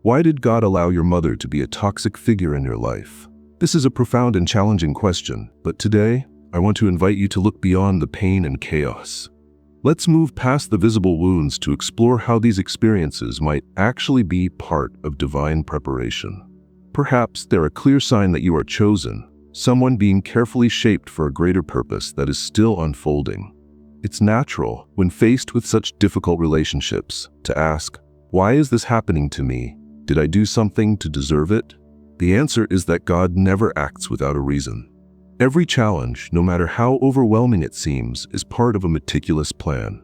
Why did God allow your mother to be a toxic figure in your life? This is a profound and challenging question, but today, I want to invite you to look beyond the pain and chaos. Let's move past the visible wounds to explore how these experiences might actually be part of divine preparation. Perhaps they're a clear sign that you are chosen, someone being carefully shaped for a greater purpose that is still unfolding. It's natural, when faced with such difficult relationships, to ask, why is this happening to me? Did I do something to deserve it? The answer is that God never acts without a reason. Every challenge, no matter how overwhelming it seems, is part of a meticulous plan.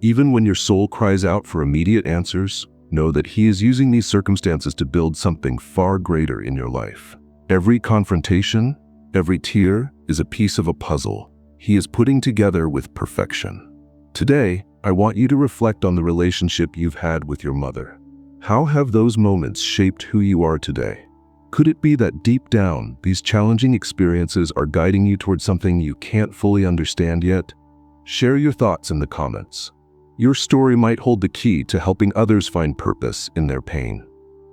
Even when your soul cries out for immediate answers, know that He is using these circumstances to build something far greater in your life. Every confrontation, every tear is a piece of a puzzle He is putting together with perfection. Today, I want you to reflect on the relationship you've had with your mother. How have those moments shaped who you are today? Could it be that deep down, these challenging experiences are guiding you towards something you can't fully understand yet? Share your thoughts in the comments. Your story might hold the key to helping others find purpose in their pain.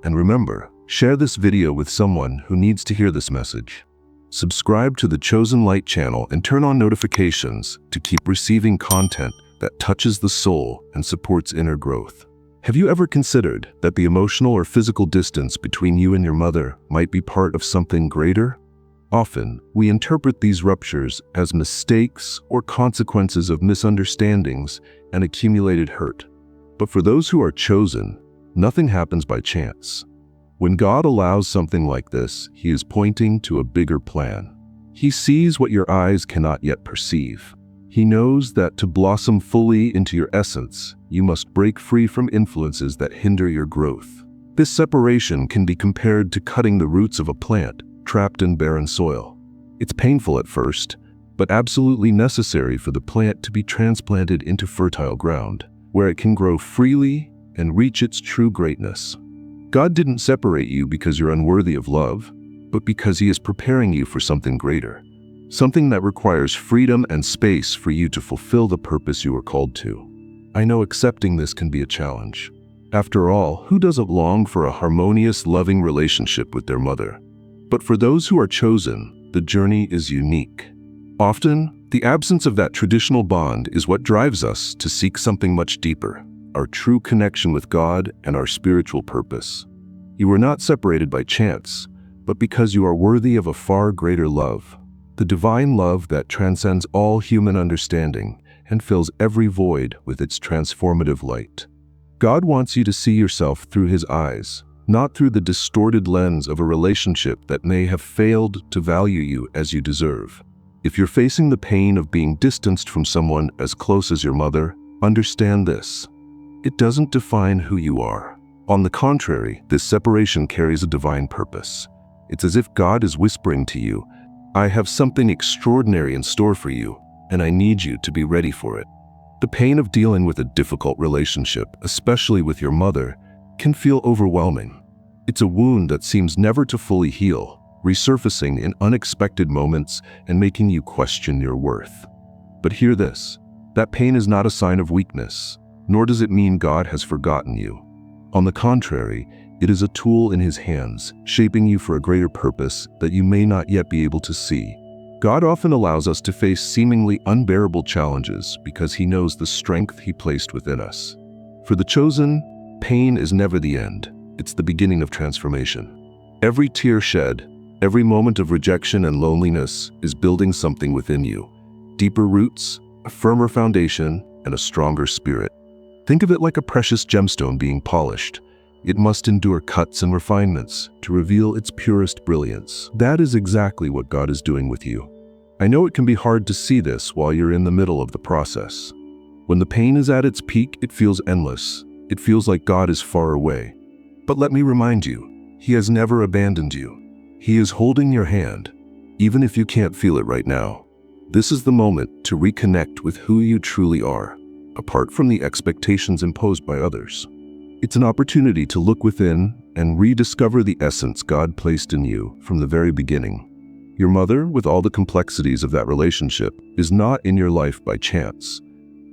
And remember, share this video with someone who needs to hear this message. Subscribe to the Chosen Light channel and turn on notifications to keep receiving content that touches the soul and supports inner growth. Have you ever considered that the emotional or physical distance between you and your mother might be part of something greater? Often, we interpret these ruptures as mistakes or consequences of misunderstandings and accumulated hurt. But for those who are chosen, nothing happens by chance. When God allows something like this, He is pointing to a bigger plan. He sees what your eyes cannot yet perceive. He knows that to blossom fully into your essence, you must break free from influences that hinder your growth. This separation can be compared to cutting the roots of a plant trapped in barren soil. It's painful at first, but absolutely necessary for the plant to be transplanted into fertile ground, where it can grow freely and reach its true greatness. God didn't separate you because you're unworthy of love, but because He is preparing you for something greater. Something that requires freedom and space for you to fulfill the purpose you are called to. I know accepting this can be a challenge. After all, who doesn't long for a harmonious, loving relationship with their mother? But for those who are chosen, the journey is unique. Often, the absence of that traditional bond is what drives us to seek something much deeper, our true connection with God and our spiritual purpose. You were not separated by chance, but because you are worthy of a far greater love. The divine love that transcends all human understanding and fills every void with its transformative light. God wants you to see yourself through His eyes, not through the distorted lens of a relationship that may have failed to value you as you deserve. If you're facing the pain of being distanced from someone as close as your mother, understand this. It doesn't define who you are. On the contrary, this separation carries a divine purpose. It's as if God is whispering to you, I have something extraordinary in store for you, and I need you to be ready for it. The pain of dealing with a difficult relationship, especially with your mother, can feel overwhelming. It's a wound that seems never to fully heal, resurfacing in unexpected moments and making you question your worth. But hear this, that pain is not a sign of weakness, nor does it mean God has forgotten you. On the contrary, it is a tool in His hands, shaping you for a greater purpose that you may not yet be able to see. God often allows us to face seemingly unbearable challenges because He knows the strength He placed within us. For the chosen, pain is never the end. It's the beginning of transformation. Every tear shed, every moment of rejection and loneliness is building something within you. Deeper roots, a firmer foundation, and a stronger spirit. Think of it like a precious gemstone being polished. It must endure cuts and refinements to reveal its purest brilliance. That is exactly what God is doing with you. I know it can be hard to see this while you're in the middle of the process. When the pain is at its peak, it feels endless. It feels like God is far away. But let me remind you, He has never abandoned you. He is holding your hand, even if you can't feel it right now. This is the moment to reconnect with who you truly are, apart from the expectations imposed by others. It's an opportunity to look within and rediscover the essence God placed in you from the very beginning. Your mother, with all the complexities of that relationship, is not in your life by chance.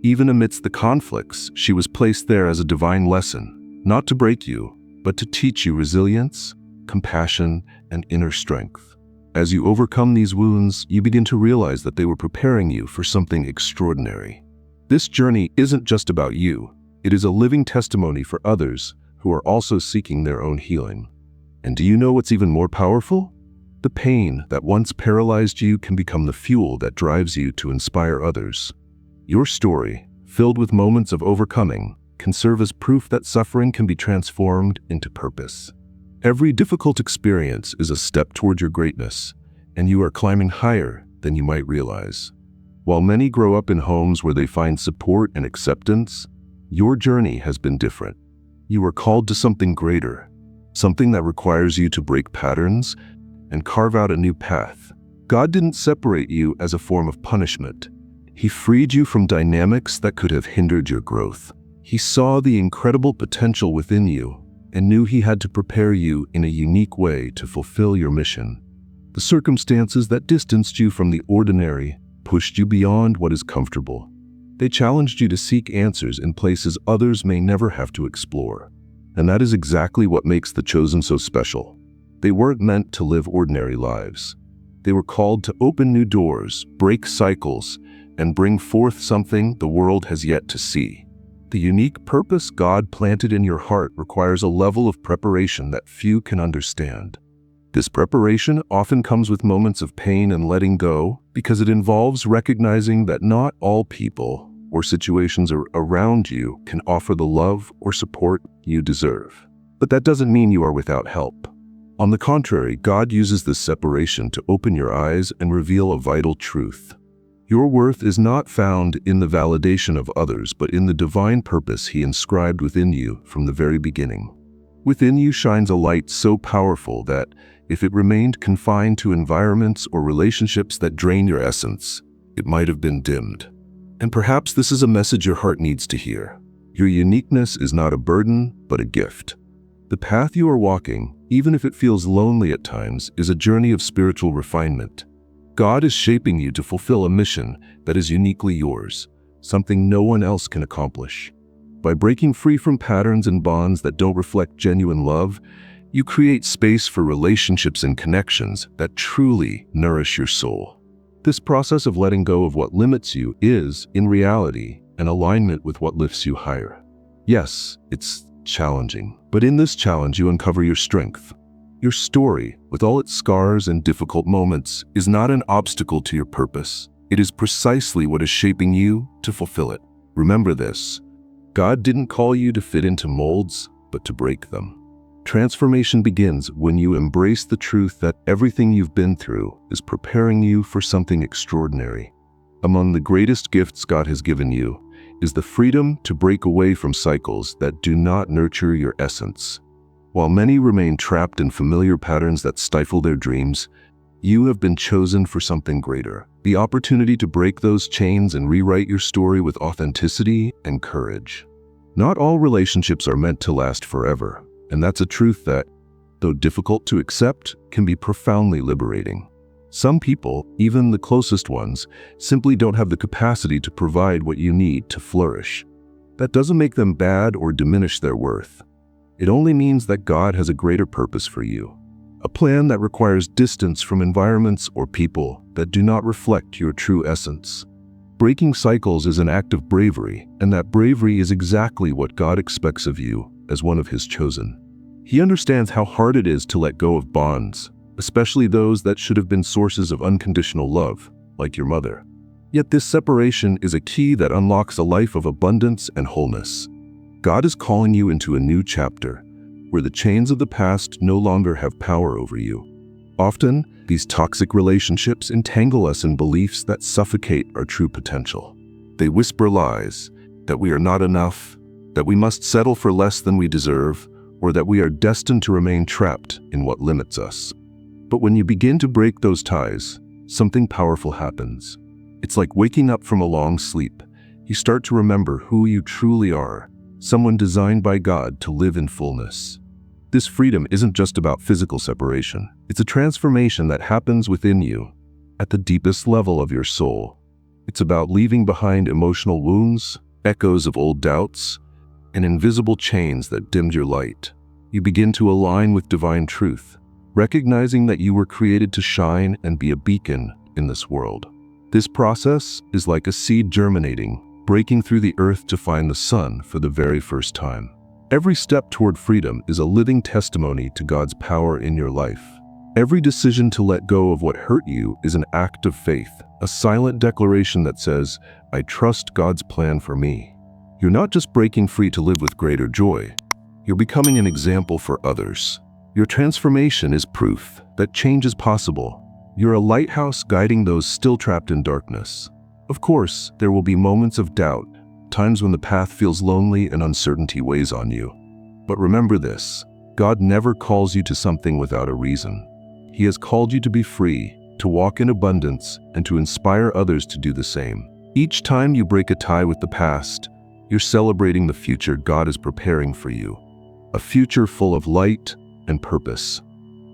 Even amidst the conflicts, she was placed there as a divine lesson, not to break you, but to teach you resilience, compassion, and inner strength. As you overcome these wounds, you begin to realize that they were preparing you for something extraordinary. This journey isn't just about you. It is a living testimony for others who are also seeking their own healing. And do you know what's even more powerful? The pain that once paralyzed you can become the fuel that drives you to inspire others. Your story, filled with moments of overcoming, can serve as proof that suffering can be transformed into purpose. Every difficult experience is a step toward your greatness, and you are climbing higher than you might realize. While many grow up in homes where they find support and acceptance, your journey has been different. You are called to something greater, something that requires you to break patterns and carve out a new path. God didn't separate you as a form of punishment. He freed you from dynamics that could have hindered your growth. He saw the incredible potential within you and knew He had to prepare you in a unique way to fulfill your mission. The circumstances that distanced you from the ordinary pushed you beyond what is comfortable. They challenged you to seek answers in places others may never have to explore. And that is exactly what makes the chosen so special. They weren't meant to live ordinary lives. They were called to open new doors, break cycles, and bring forth something the world has yet to see. The unique purpose God planted in your heart requires a level of preparation that few can understand. This preparation often comes with moments of pain and letting go because it involves recognizing that not all people or situations around you can offer the love or support you deserve. But that doesn't mean you are without help. On the contrary, God uses this separation to open your eyes and reveal a vital truth. Your worth is not found in the validation of others, but in the divine purpose He inscribed within you from the very beginning. Within you shines a light so powerful that, if it remained confined to environments or relationships that drain your essence, it might have been dimmed. And perhaps this is a message your heart needs to hear. Your uniqueness is not a burden, but a gift. The path you are walking, even if it feels lonely at times, is a journey of spiritual refinement. God is shaping you to fulfill a mission that is uniquely yours, something no one else can accomplish. By breaking free from patterns and bonds that don't reflect genuine love, you create space for relationships and connections that truly nourish your soul. This process of letting go of what limits you is, in reality, an alignment with what lifts you higher. Yes, it's challenging, but in this challenge you uncover your strength. Your story, with all its scars and difficult moments, is not an obstacle to your purpose. It is precisely what is shaping you to fulfill it. Remember this: God didn't call you to fit into molds, but to break them. Transformation begins when you embrace the truth that everything you've been through is preparing you for something extraordinary. Among the greatest gifts God has given you is the freedom to break away from cycles that do not nurture your essence. While many remain trapped in familiar patterns that stifle their dreams, you have been chosen for something greater. The opportunity to break those chains and rewrite your story with authenticity and courage. Not all relationships are meant to last forever, and that's a truth that, though difficult to accept, can be profoundly liberating. Some people, even the closest ones, simply don't have the capacity to provide what you need to flourish. That doesn't make them bad or diminish their worth. It only means that God has a greater purpose for you, a plan that requires distance from environments or people that do not reflect your true essence. Breaking cycles is an act of bravery, and that bravery is exactly what God expects of you as one of His chosen. He understands how hard it is to let go of bonds, especially those that should have been sources of unconditional love, like your mother. Yet this separation is a key that unlocks a life of abundance and wholeness. God is calling you into a new chapter, where the chains of the past no longer have power over you. Often, these toxic relationships entangle us in beliefs that suffocate our true potential. They whisper lies, that we are not enough, that we must settle for less than we deserve, or that we are destined to remain trapped in what limits us. But when you begin to break those ties, something powerful happens. It's like waking up from a long sleep. You start to remember who you truly are, someone designed by God to live in fullness. This freedom isn't just about physical separation. It's a transformation that happens within you, at the deepest level of your soul. It's about leaving behind emotional wounds, echoes of old doubts, and invisible chains that dimmed your light. You begin to align with divine truth, recognizing that you were created to shine and be a beacon in this world. This process is like a seed germinating, breaking through the earth to find the sun for the very first time. Every step toward freedom is a living testimony to God's power in your life. Every decision to let go of what hurt you is an act of faith, a silent declaration that says, "I trust God's plan for me." You're not just breaking free to live with greater joy. You're becoming an example for others. Your transformation is proof that change is possible. You're a lighthouse guiding those still trapped in darkness. Of course, there will be moments of doubt, times when the path feels lonely and uncertainty weighs on you. But remember this: God never calls you to something without a reason. He has called you to be free, to walk in abundance, and to inspire others to do the same. Each time you break a tie with the past, you're celebrating the future God is preparing for you. A future full of light and purpose.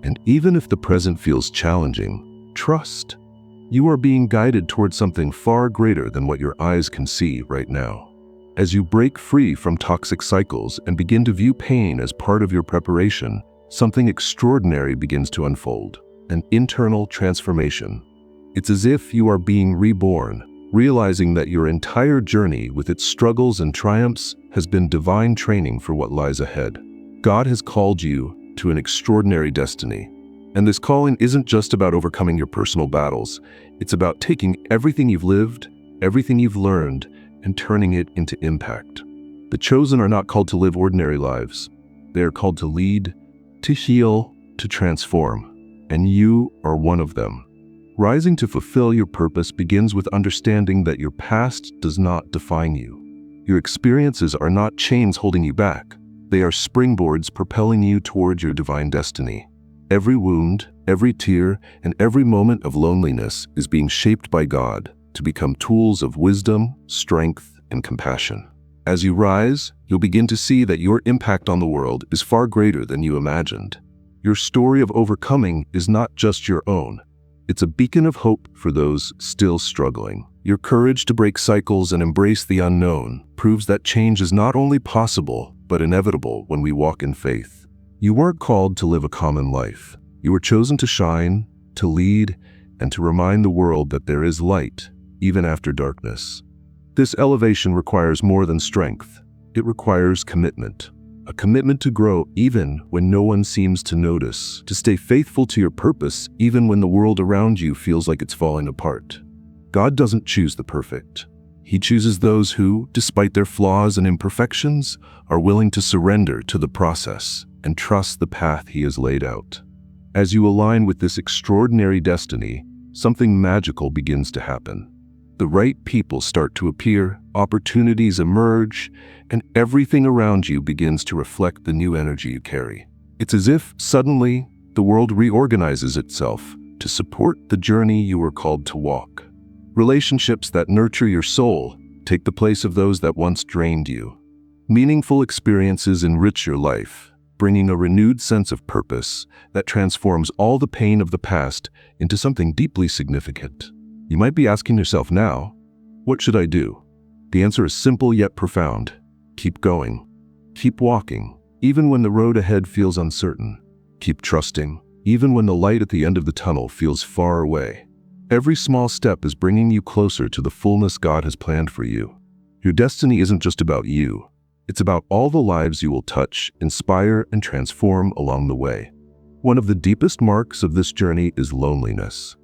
And even if the present feels challenging, trust. You are being guided towards something far greater than what your eyes can see right now. As you break free from toxic cycles and begin to view pain as part of your preparation, something extraordinary begins to unfold, an internal transformation. It's as if you are being reborn, realizing that your entire journey with its struggles and triumphs has been divine training for what lies ahead. God has called you to an extraordinary destiny. And this calling isn't just about overcoming your personal battles. It's about taking everything you've lived, everything you've learned, and turning it into impact. The chosen are not called to live ordinary lives. They are called to lead, to heal, to transform. And you are one of them. Rising to fulfill your purpose begins with understanding that your past does not define you. Your experiences are not chains holding you back. They are springboards propelling you toward your divine destiny. Every wound, every tear, and every moment of loneliness is being shaped by God to become tools of wisdom, strength, and compassion. As you rise, you'll begin to see that your impact on the world is far greater than you imagined. Your story of overcoming is not just your own. It's a beacon of hope for those still struggling. Your courage to break cycles and embrace the unknown proves that change is not only possible, but inevitable when we walk in faith. You weren't called to live a common life. You were chosen to shine, to lead, and to remind the world that there is light, even after darkness. This elevation requires more than strength. It requires commitment. A commitment to grow even when no one seems to notice, to stay faithful to your purpose even when the world around you feels like it's falling apart. God doesn't choose the perfect. He chooses those who, despite their flaws and imperfections, are willing to surrender to the process and trust the path He has laid out. As you align with this extraordinary destiny, something magical begins to happen. The right people start to appear, opportunities emerge, and everything around you begins to reflect the new energy you carry. It's as if, suddenly, the world reorganizes itself to support the journey you were called to walk. Relationships that nurture your soul take the place of those that once drained you. Meaningful experiences enrich your life, bringing a renewed sense of purpose that transforms all the pain of the past into something deeply significant. You might be asking yourself now, what should I do? The answer is simple yet profound. Keep going. Keep walking, even when the road ahead feels uncertain. Keep trusting, even when the light at the end of the tunnel feels far away. Every small step is bringing you closer to the fullness God has planned for you. Your destiny isn't just about you. It's about all the lives you will touch, inspire, and transform along the way. One of the deepest marks of this journey is loneliness.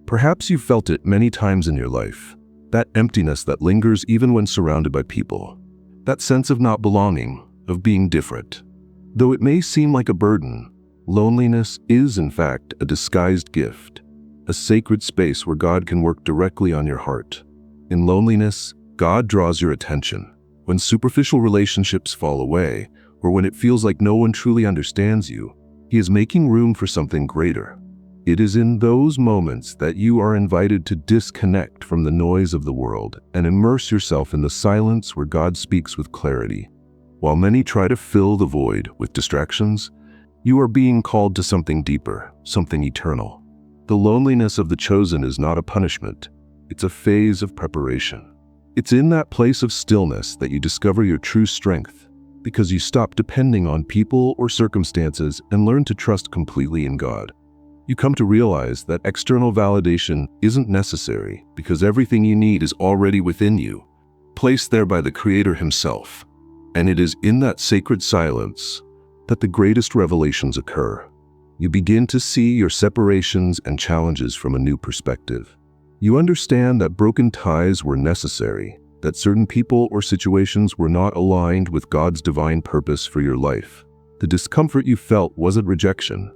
Perhaps you've felt it many times in your life. That emptiness that lingers even when surrounded by people. That sense of not belonging, of being different. Though it may seem like a burden, loneliness is in fact a disguised gift. A sacred space where God can work directly on your heart. In loneliness, God draws your attention. When superficial relationships fall away, or when it feels like no one truly understands you, He is making room for something greater. It is in those moments that you are invited to disconnect from the noise of the world and immerse yourself in the silence where God speaks with clarity. While many try to fill the void with distractions, you are being called to something deeper, something eternal. The loneliness of the chosen is not a punishment. It's a phase of preparation. It's in that place of stillness that you discover your true strength. because you stop depending on people or circumstances and learn to trust completely in God. You come to realize that external validation isn't necessary because everything you need is already within you, placed there by the Creator Himself. And it is in that sacred silence that the greatest revelations occur. You begin to see your separations and challenges from a new perspective. You understand that broken ties were necessary, that certain people or situations were not aligned with God's divine purpose for your life. The discomfort you felt wasn't rejection.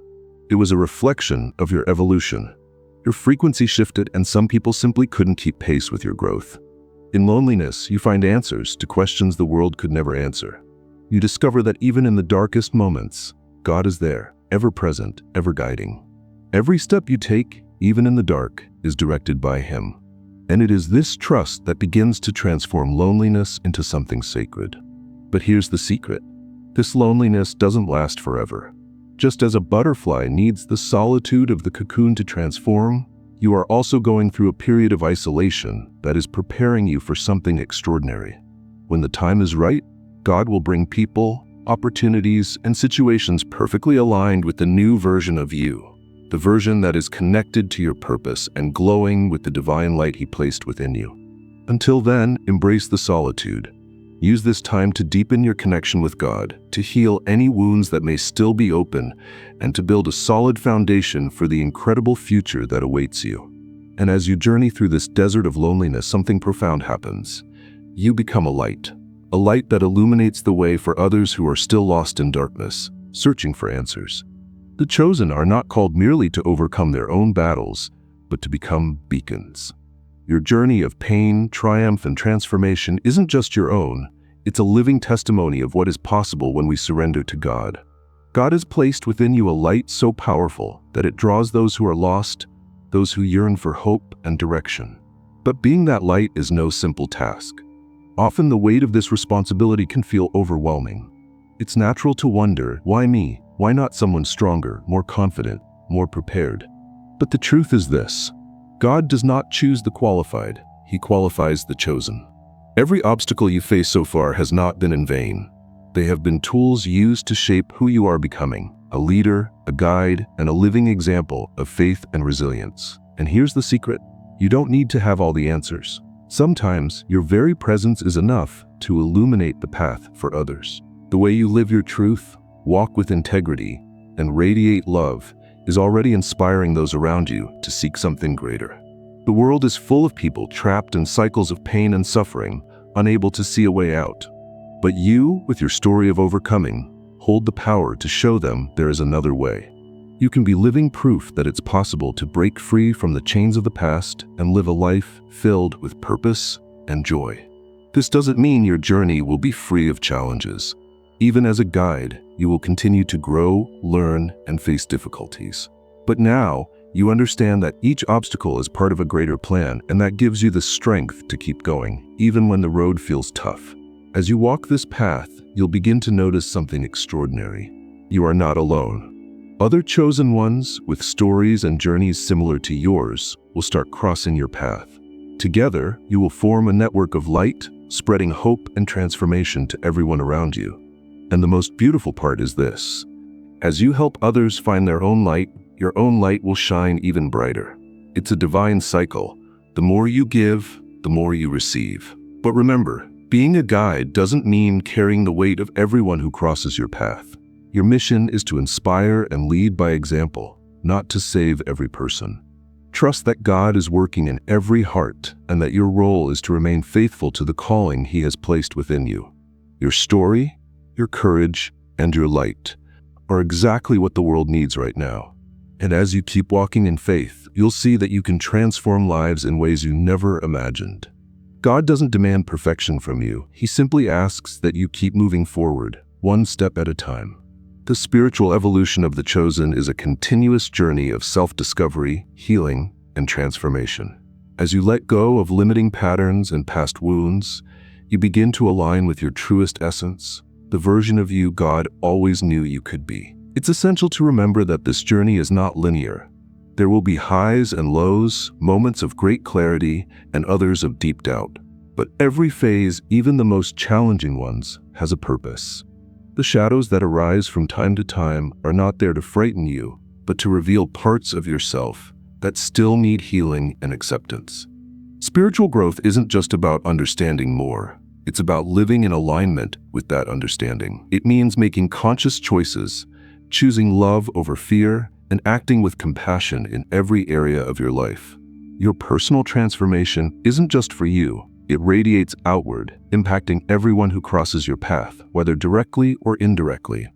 It was a reflection of your evolution. Your frequency shifted, and some people simply couldn't keep pace with your growth. In loneliness, you find answers to questions the world could never answer. You discover that even in the darkest moments, God is there, ever present, ever guiding. Every step you take, even in the dark, is directed by Him. And it is this trust that begins to transform loneliness into something sacred. But here's the secret. This loneliness doesn't last forever. Just as a butterfly needs the solitude of the cocoon to transform, you are also going through a period of isolation that is preparing you for something extraordinary. When the time is right, God will bring people, opportunities, and situations perfectly aligned with the new version of you, the version that is connected to your purpose and glowing with the divine light He placed within you. Until then, embrace the solitude. Use this time to deepen your connection with God, to heal any wounds that may still be open, and to build a solid foundation for the incredible future that awaits you. And as you journey through this desert of loneliness, something profound happens. You become a light that illuminates the way for others who are still lost in darkness, searching for answers. The chosen are not called merely to overcome their own battles, but to become beacons. Your journey of pain, triumph, and transformation isn't just your own. It's a living testimony of what is possible when we surrender to God. God has placed within you a light so powerful that it draws those who are lost, those who yearn for hope and direction. But being that light is no simple task. Often the weight of this responsibility can feel overwhelming. It's natural to wonder, why me? Why not someone stronger, more confident, more prepared? But the truth is this. God does not choose the qualified, He qualifies the chosen. Every obstacle you face so far has not been in vain. They have been tools used to shape who you are becoming, a leader, a guide, and a living example of faith and resilience. And here's the secret. You don't need to have all the answers. Sometimes your very presence is enough to illuminate the path for others. The way you live your truth, walk with integrity, and radiate love is already inspiring those around you to seek something greater. The world is full of people trapped in cycles of pain and suffering, unable to see a way out. But you, with your story of overcoming, hold the power to show them there is another way. You can be living proof that it's possible to break free from the chains of the past and live a life filled with purpose and joy. This doesn't mean your journey will be free of challenges. Even as a guide, you will continue to grow, learn, and face difficulties. But now, you understand that each obstacle is part of a greater plan, and that gives you the strength to keep going, even when the road feels tough. As you walk this path, you'll begin to notice something extraordinary. You are not alone. Other chosen ones, with stories and journeys similar to yours, will start crossing your path. Together, you will form a network of light, spreading hope and transformation to everyone around you. And the most beautiful part is this. As you help others find their own light, your own light will shine even brighter. It's a divine cycle. The more you give, the more you receive. But remember, being a guide doesn't mean carrying the weight of everyone who crosses your path. Your mission is to inspire and lead by example, not to save every person. Trust that God is working in every heart and that your role is to remain faithful to the calling He has placed within you. Your story, your courage, and your light are exactly what the world needs right now. And as you keep walking in faith, you'll see that you can transform lives in ways you never imagined. God doesn't demand perfection from you. He simply asks that you keep moving forward, one step at a time. The spiritual evolution of the chosen is a continuous journey of self-discovery, healing, and transformation. As you let go of limiting patterns and past wounds, you begin to align with your truest essence, the version of you God always knew you could be. It's essential to remember that this journey is not linear. There will be highs and lows, moments of great clarity, and others of deep doubt. But every phase, even the most challenging ones, has a purpose. The shadows that arise from time to time are not there to frighten you, but to reveal parts of yourself that still need healing and acceptance. Spiritual growth isn't just about understanding more. It's about living in alignment with that understanding. It means making conscious choices, choosing love over fear, and acting with compassion in every area of your life. Your personal transformation isn't just for you. It radiates outward, impacting everyone who crosses your path, whether directly or indirectly.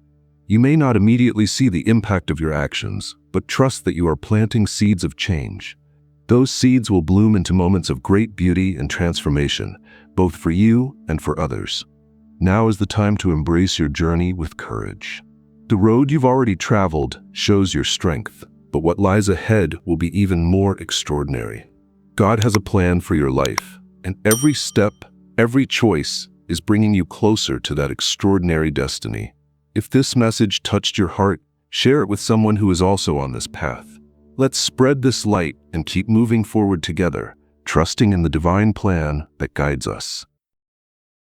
You may not immediately see the impact of your actions, but trust that you are planting seeds of change. Those seeds will bloom into moments of great beauty and transformation, both for you and for others. Now is the time to embrace your journey with courage. The road you've already traveled shows your strength, but what lies ahead will be even more extraordinary. God has a plan for your life, and every step, every choice is bringing you closer to that extraordinary destiny. If this message touched your heart, share it with someone who is also on this path. Let's spread this light and keep moving forward together, trusting in the divine plan that guides us.